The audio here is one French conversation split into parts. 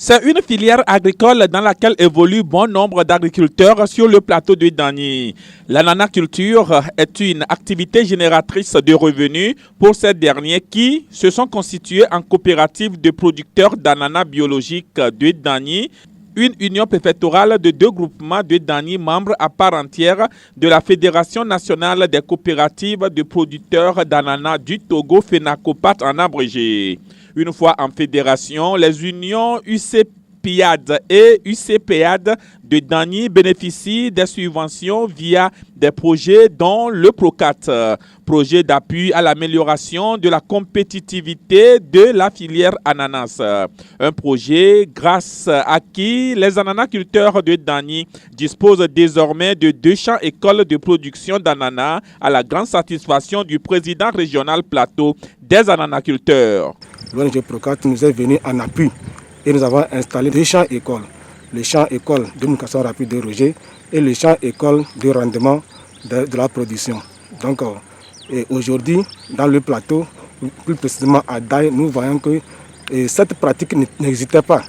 C'est une filière agricole dans laquelle évolue bon nombre d'agriculteurs sur le plateau de Dagny. L'ananaculture est une activité génératrice de revenus pour ces derniers qui se sont constitués en coopérative de producteurs d'ananas biologiques de Dagny, une union préfectorale de deux groupements de Dagny, membres à part entière de la Fédération nationale des coopératives de producteurs d'ananas du Togo, FENACOPAT en abrégé. Une fois en fédération, les unions UCPIAD et UCPEAD de Dagny bénéficient des subventions via des projets dont le PROCAT, projet d'appui à l'amélioration de la compétitivité de la filière ananas. Un projet grâce à qui les ananaculteurs de Dagny disposent désormais de 2 champs écoles de production d'ananas à la grande satisfaction du président régional plateau des ananaculteurs. L'ONG PROCAT nous est venu en appui et nous avons installé 2 champs écoles. Le champ école de communication rapide de rejet et le champ école de rendement de la production. Donc aujourd'hui, dans le plateau, plus précisément à Daï, nous voyons que cette pratique n'existait pas.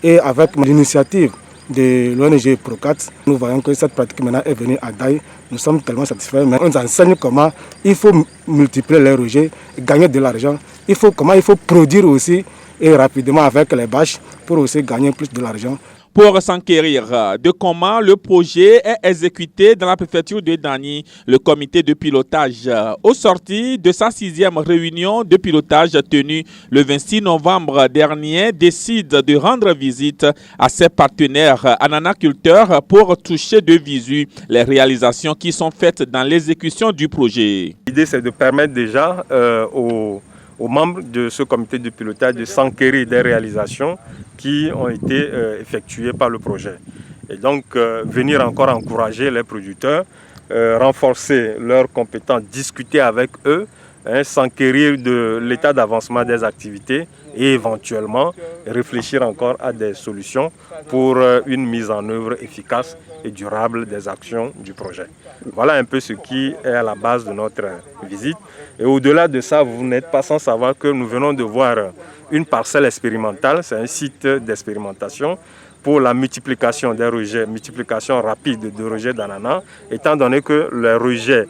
Et avec l'initiative de l'ONG PROCAT, nous voyons que cette pratique maintenant est venue à Daï. Nous sommes tellement satisfaits, mais on nous enseigne comment il faut multiplier les rejets, gagner de l'argent. Comment il faut produire aussi et rapidement avec les bâches pour aussi gagner plus de l'argent. Pour s'enquérir de comment le projet est exécuté dans la préfecture de Dagny, le comité de pilotage, au sorti de sa 6e réunion de pilotage tenue le 26 novembre dernier, décide de rendre visite à ses partenaires ananaculteurs pour toucher de visu les réalisations qui sont faites dans l'exécution du projet. L'idée, c'est de permettre déjà aux membres de ce comité de pilotage de s'enquérir des réalisations qui ont été effectuées par le projet. Et donc, venir encore encourager les producteurs, renforcer leurs compétences, discuter avec eux, s'enquérir de l'état d'avancement des activités et éventuellement réfléchir encore à des solutions pour une mise en œuvre efficace et durable des actions du projet. Voilà un peu ce qui est à la base de notre visite. Et au-delà de ça, vous n'êtes pas sans savoir que nous venons de voir une parcelle expérimentale, c'est un site d'expérimentation pour la multiplication des rejets, multiplication rapide de rejets d'ananas, étant donné que les rejets